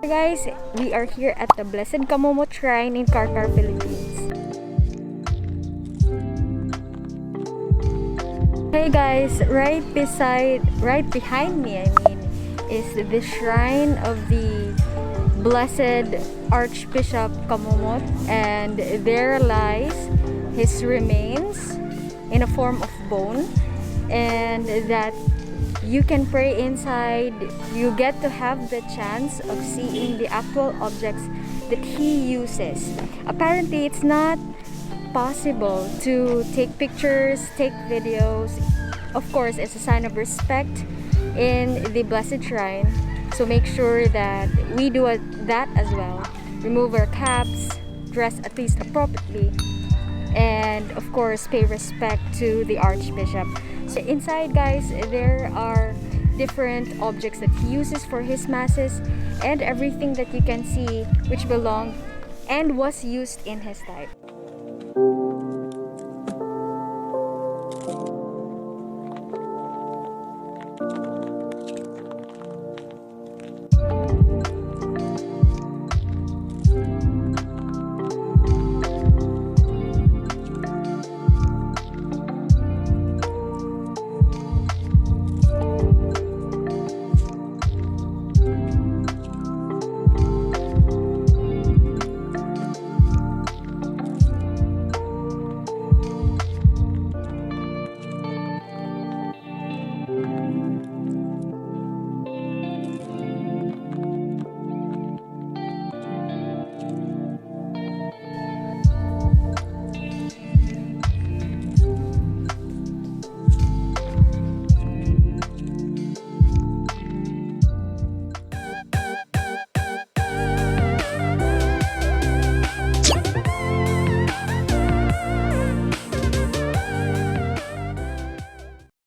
Guys, we are here at the Blessed Camomot Shrine in Karkar, Philippines. Hey guys, right behind me, is the shrine of the Blessed Archbishop Camomot, and there lies his remains in a form of bone, and that you can pray inside. You get to have the chance of seeing the actual objects that he uses. Apparently, it's not possible to take pictures, take videos. Of course, it's a sign of respect in the Blessed Shrine. So make sure that we do that as well. Remove our caps, dress at least appropriately, and of course, pay respect to the Archbishop. So inside, guys, there are different objects that he uses for his masses and everything that you can see which belonged and was used in his time.